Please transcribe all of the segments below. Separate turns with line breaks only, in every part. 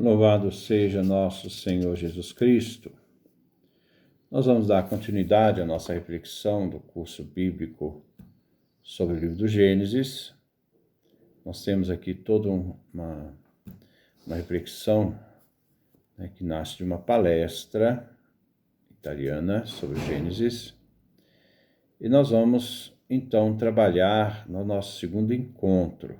Louvado seja nosso Senhor Jesus Cristo. Nós vamos dar continuidade à nossa reflexão do curso bíblico sobre o livro do Gênesis. Nós temos aqui toda uma reflexão, que nasce de uma palestra italiana sobre o Gênesis. E nós vamos, então, trabalhar no nosso segundo encontro.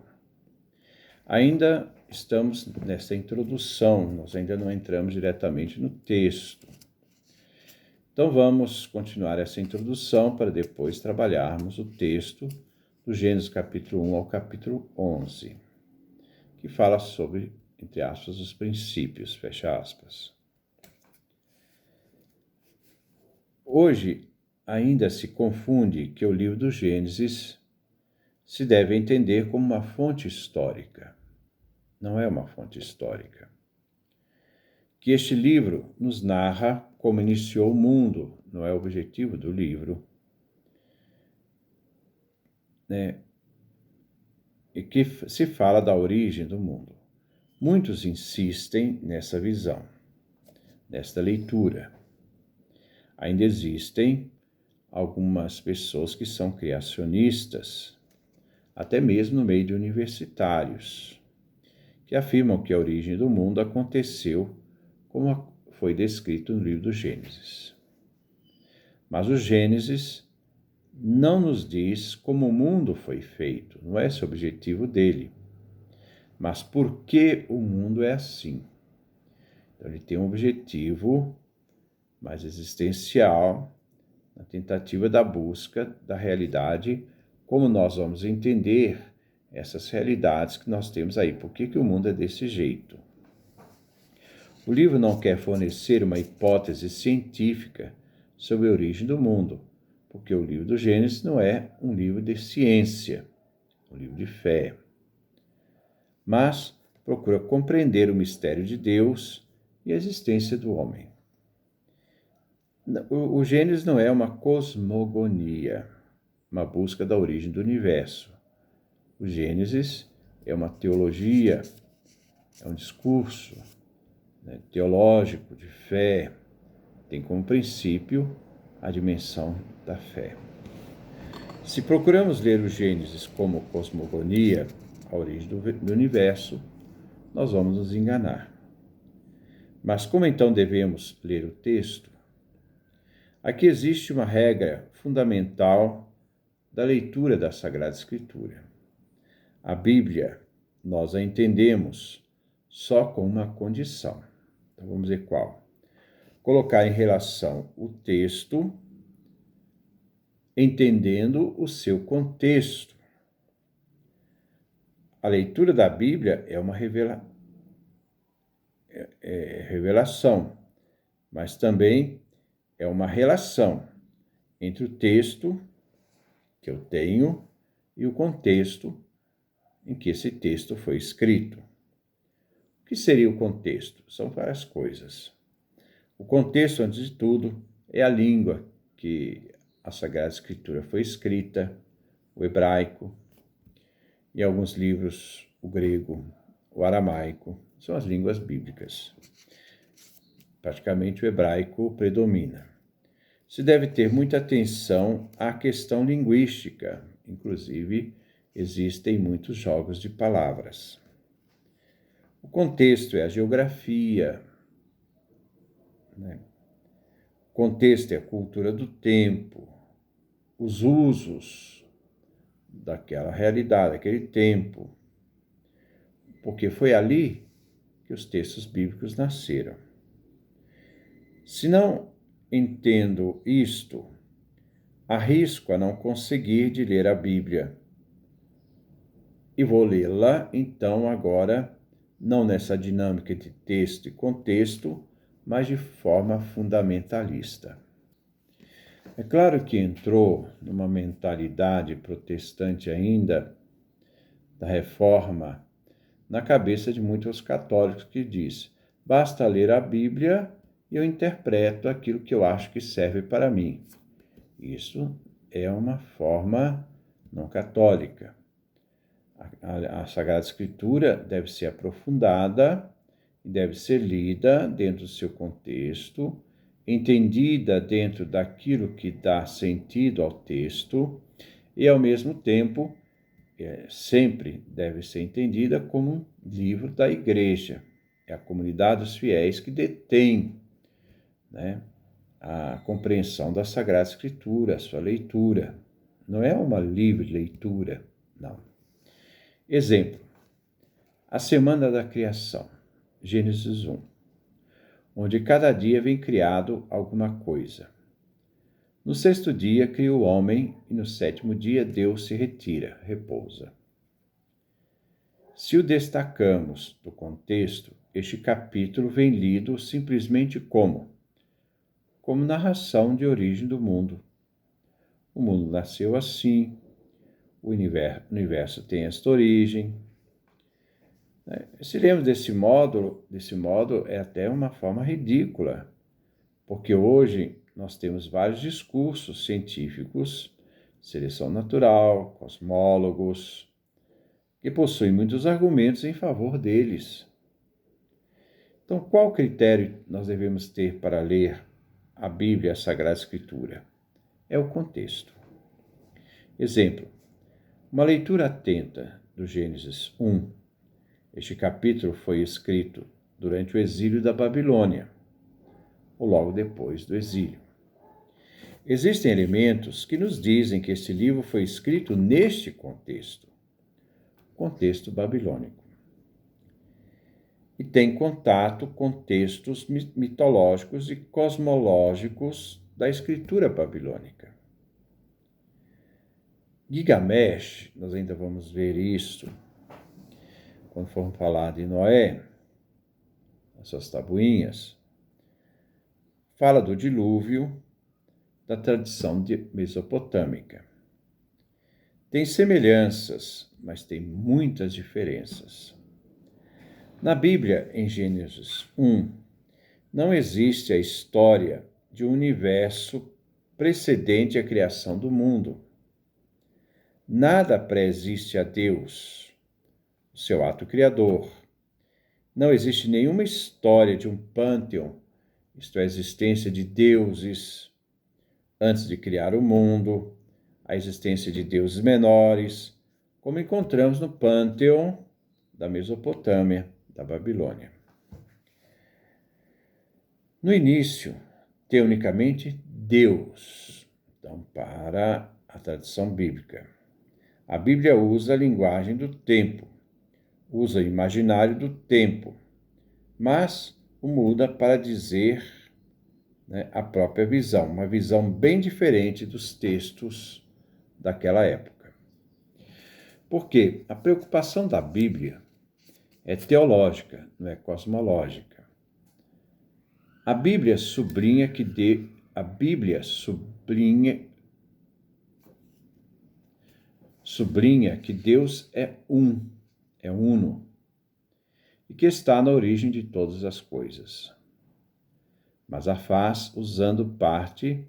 Ainda estamos nessa introdução, nós ainda não entramos diretamente no texto. Então vamos continuar essa introdução para depois trabalharmos o texto do Gênesis capítulo 1 ao capítulo 11, que fala sobre, entre aspas, os princípios, fecha aspas. Hoje ainda se confunde que o livro do Gênesis se deve entender como uma fonte histórica. Não é uma fonte histórica. Que este livro nos narra como iniciou o mundo, não é o objetivo do livro. E que se fala da origem do mundo. Muitos insistem nessa visão, nesta leitura. Ainda existem algumas pessoas que são criacionistas, até mesmo no meio de universitários, que afirmam que a origem do mundo aconteceu como foi descrito no livro do Gênesis. Mas o Gênesis não nos diz como o mundo foi feito, não é esse o objetivo dele, mas por que o mundo é assim. Então ele tem um objetivo mais existencial, na tentativa da busca da realidade, como nós vamos entender essas realidades que nós temos aí. Por que o mundo é desse jeito? O livro não quer fornecer uma hipótese científica sobre a origem do mundo, porque o livro do Gênesis não é um livro de ciência, um livro de fé. Mas procura compreender o mistério de Deus e a existência do homem. O Gênesis não é uma cosmogonia, uma busca da origem do universo. O Gênesis é uma teologia, é um discurso teológico de fé, tem como princípio a dimensão da fé. Se procuramos ler o Gênesis como cosmogonia, a origem do universo, nós vamos nos enganar. Mas como então devemos ler o texto? Aqui existe uma regra fundamental da leitura da Sagrada Escritura. A Bíblia, nós a entendemos só com uma condição. Então vamos ver qual. Colocar em relação o texto, entendendo o seu contexto. A leitura da Bíblia é uma revelação, mas também é uma relação entre o texto que eu tenho e o contexto em que esse texto foi escrito. O que seria o contexto? São várias coisas. O contexto, antes de tudo, é a língua que a Sagrada Escritura foi escrita, o hebraico, e alguns livros, o grego, o aramaico, são as línguas bíblicas. Praticamente o hebraico predomina. Se deve ter muita atenção à questão linguística, inclusive existem muitos jogos de palavras. O contexto é a geografia, O contexto é a cultura do tempo, os usos daquela realidade, daquele tempo, porque foi ali que os textos bíblicos nasceram. Se não entendo isto, arrisco a não conseguir de ler a Bíblia. E vou lê-la, então, agora, não nessa dinâmica de texto e contexto, mas de forma fundamentalista. É claro que entrou numa mentalidade protestante ainda, da Reforma, na cabeça de muitos católicos que diz: basta ler a Bíblia e eu interpreto aquilo que eu acho que serve para mim. Isso é uma forma não católica. A Sagrada Escritura deve ser aprofundada e e deve ser lida dentro do seu contexto, entendida dentro daquilo que dá sentido ao texto e, ao mesmo tempo, sempre deve ser entendida como um livro da igreja. É a comunidade dos fiéis que detém, né, a compreensão da Sagrada Escritura, a sua leitura. Não é uma livre leitura, não. Exemplo, a Semana da Criação, Gênesis 1, onde cada dia vem criado alguma coisa. No sexto dia criou o homem e no sétimo dia Deus se retira, repousa. Se o destacamos do contexto, este capítulo vem lido simplesmente como narração de origem do mundo. O mundo nasceu assim, o universo tem esta origem. Se lemos desse modo é até uma forma ridícula, porque hoje nós temos vários discursos científicos, seleção natural, cosmólogos, que possuem muitos argumentos em favor deles. Então, qual critério nós devemos ter para ler a Bíblia, a Sagrada Escritura? É o contexto. Exemplo, uma leitura atenta do Gênesis 1. Este capítulo foi escrito durante o exílio da Babilônia, ou logo depois do exílio. Existem elementos que nos dizem que este livro foi escrito neste contexto babilônico. E tem contato com textos mitológicos e cosmológicos da escritura babilônica. Gilgamesh, nós ainda vamos ver isso quando formos falar de Noé, as suas tabuinhas, fala do dilúvio da tradição mesopotâmica. Tem semelhanças, mas tem muitas diferenças. Na Bíblia, em Gênesis 1, não existe a história de um universo precedente à criação do mundo. Nada pré-existe a Deus, o seu ato criador. Não existe nenhuma história de um pânteon, isto é, a existência de deuses antes de criar o mundo, a existência de deuses menores, como encontramos no pânteon da Mesopotâmia, da Babilônia. No início, tem unicamente Deus, então, para a tradição bíblica. A Bíblia usa a linguagem do tempo, usa o imaginário do tempo, mas o muda para dizer, a própria visão, uma visão bem diferente dos textos daquela época. Porque a preocupação da Bíblia é teológica, não é cosmológica. A Bíblia sublinha que Deus é uno, e que está na origem de todas as coisas. Mas a faz usando parte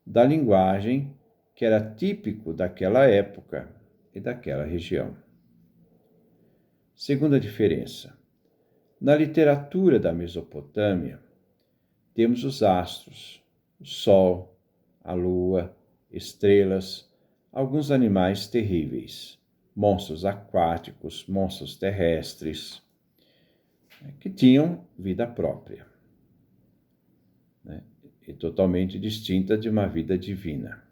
da linguagem que era típico daquela época e daquela região. Segunda diferença. Na literatura da Mesopotâmia, temos os astros, o sol, a lua, estrelas, alguns animais terríveis, monstros aquáticos, monstros terrestres, que tinham vida própria, e totalmente distinta de uma vida divina.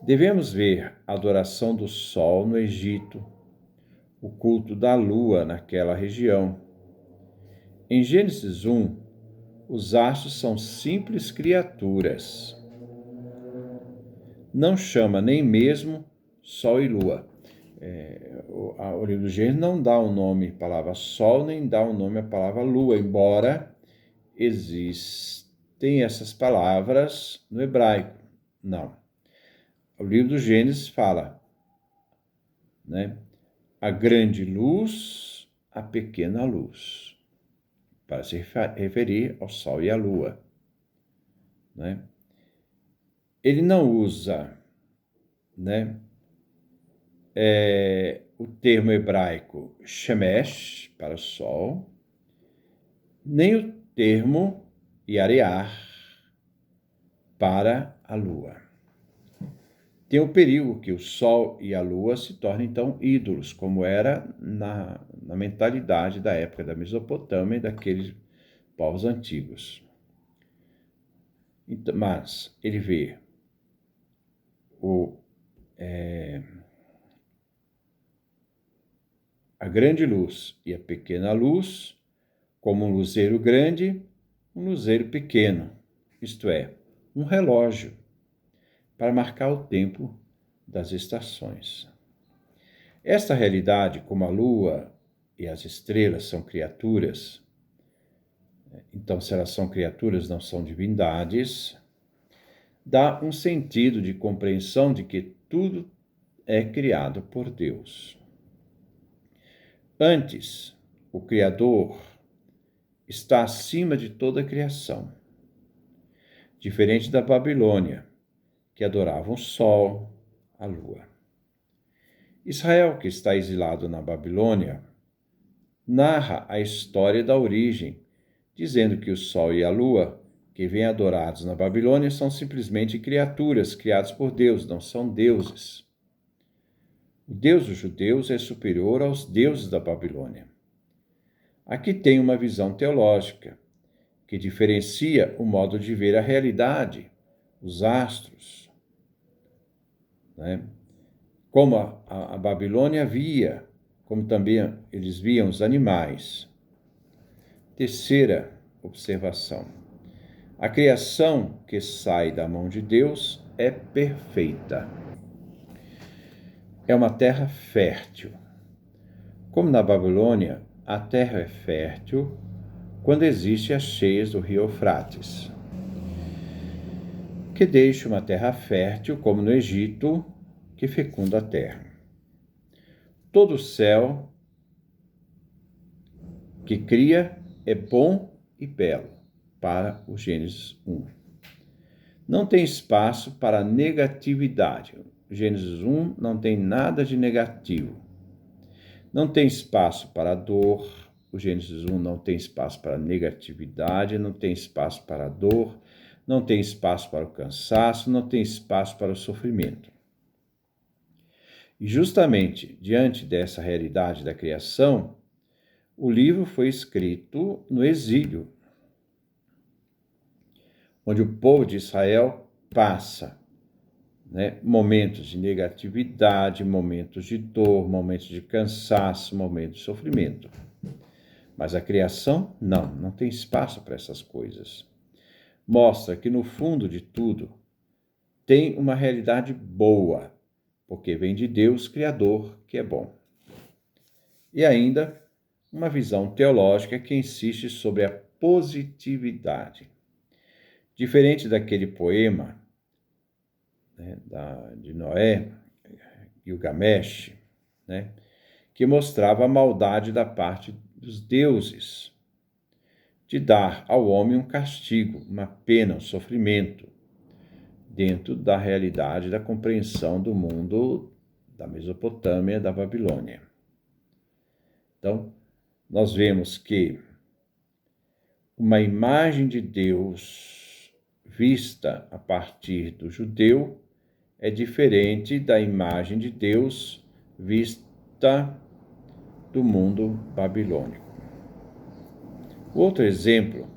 Devemos ver a adoração do sol no Egito, o culto da lua naquela região. Em Gênesis 1, os astros são simples criaturas. Não chama nem mesmo sol e lua. O livro do Gênesis não dá o nome à palavra sol, nem dá o nome à palavra lua, embora existem essas palavras no hebraico. Não. O livro do Gênesis fala, a grande luz, a pequena luz, para se referir ao sol e à lua. Ele não usa, o termo hebraico shemesh, para sol, nem o termo iarear para a lua. Tem o perigo que o sol e a lua se tornem, então, ídolos, como era na mentalidade da época da Mesopotâmia e daqueles povos antigos. Então, mas ele vê a grande luz e a pequena luz como um luzeiro grande, um luzeiro pequeno, isto é, um relógio para marcar o tempo das estações. Esta realidade, como a lua e as estrelas são criaturas, então se elas são criaturas, não são divindades, dá um sentido de compreensão de que tudo é criado por Deus. Antes, o Criador está acima de toda a criação. Diferente da Babilônia, que adorava o sol, a lua. Israel, que está exilado na Babilônia, narra a história da origem, dizendo que o sol e a lua, que vêm adorados na Babilônia, são simplesmente criaturas criadas por Deus, não são deuses. O Deus dos judeus é superior aos deuses da Babilônia. Aqui tem uma visão teológica, que diferencia o modo de ver a realidade, os astros, né? Como a Babilônia via, como também eles viam os animais. Terceira observação. A criação que sai da mão de Deus é perfeita. É uma terra fértil. Como na Babilônia, a terra é fértil quando existem as cheias do rio Eufrates, que deixa uma terra fértil, como no Egito, que fecunda a terra. Todo o céu que cria é bom e belo, para o Gênesis 1. Não tem espaço para negatividade. O Gênesis 1 não tem nada de negativo. Não tem espaço para dor. O Gênesis 1 não tem espaço para negatividade, não tem espaço para dor, não tem espaço para o cansaço, não tem espaço para o sofrimento. E justamente diante dessa realidade da criação, o livro foi escrito no exílio, onde o povo de Israel passa, momentos de negatividade, momentos de dor, momentos de cansaço, momentos de sofrimento. Mas a criação, não tem espaço para essas coisas. Mostra que no fundo de tudo tem uma realidade boa, porque vem de Deus, Criador, que é bom. E ainda uma visão teológica que insiste sobre a positividade. Diferente daquele poema de Noé, Gilgamesh, que mostrava a maldade da parte dos deuses, de dar ao homem um castigo, uma pena, um sofrimento, dentro da realidade da compreensão do mundo da Mesopotâmia, da Babilônia. Então, nós vemos que uma imagem de Deus vista a partir do judeu é diferente da imagem de Deus vista do mundo babilônico. Outro exemplo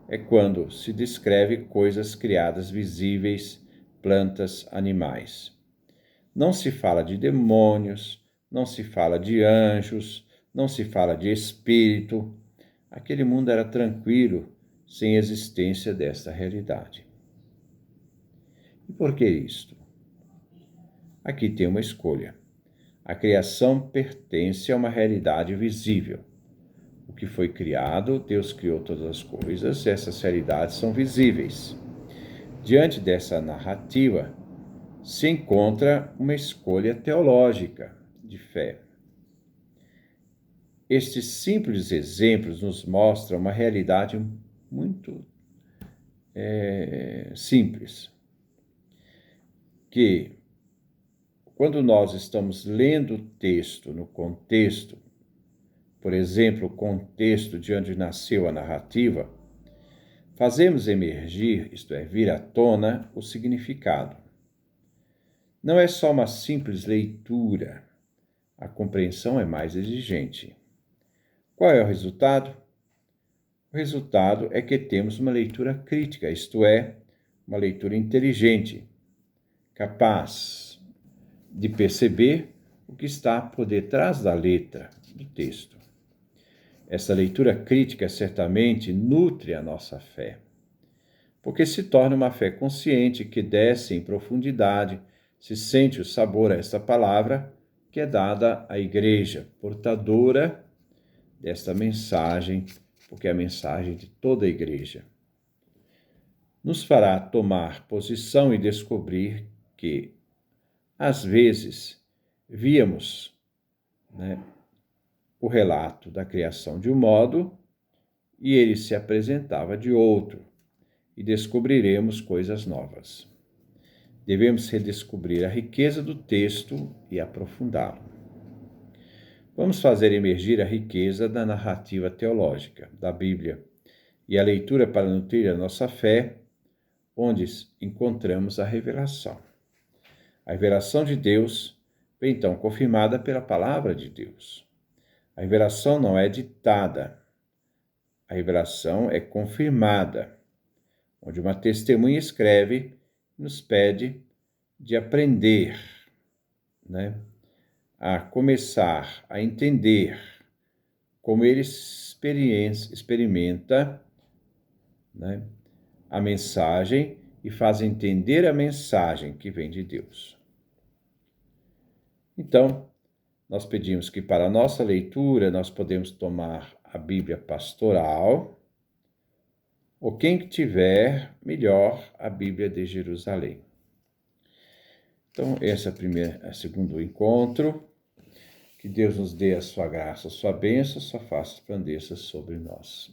é quando se descreve coisas criadas visíveis, plantas, animais. Não se fala de demônios, não se fala de anjos, não se fala de espírito. Aquele mundo era tranquilo, sem existência desta realidade. E por que isto? Aqui tem uma escolha. A criação pertence a uma realidade visível. O que foi criado, Deus criou todas as coisas, essas realidades são visíveis. Diante dessa narrativa, se encontra uma escolha teológica de fé. Estes simples exemplos nos mostram uma realidade muito simples, que quando nós estamos lendo o texto no contexto, por exemplo, o contexto de onde nasceu a narrativa, fazemos emergir, isto é, vir à tona, o significado. Não é só uma simples leitura, a compreensão é mais exigente. Qual é o resultado? O resultado é que temos uma leitura crítica, isto é, uma leitura inteligente, capaz de perceber o que está por detrás da letra do texto. Essa leitura crítica certamente nutre a nossa fé, porque se torna uma fé consciente que desce em profundidade, se sente o sabor a essa palavra que é dada à igreja, portadora desta mensagem, porque é a mensagem de toda a igreja. Nos fará tomar posição e descobrir que, às vezes, víamos, o relato da criação de um modo e ele se apresentava de outro, e descobriremos coisas novas. Devemos redescobrir a riqueza do texto e aprofundá-lo. Vamos fazer emergir a riqueza da narrativa teológica da Bíblia e a leitura para nutrir a nossa fé, onde encontramos a revelação. A revelação de Deus vem então confirmada pela palavra de Deus. A revelação não é ditada, a revelação é confirmada, onde uma testemunha escreve e nos pede de aprender, a começar a entender como ele experimenta, a mensagem e faz entender a mensagem que vem de Deus. Então, nós pedimos que para a nossa leitura nós podemos tomar a Bíblia pastoral, ou quem tiver melhor, a Bíblia de Jerusalém. Então, esse é o segundo encontro. Que Deus nos dê a sua graça, a sua bênção, a sua face resplandeça sobre nós.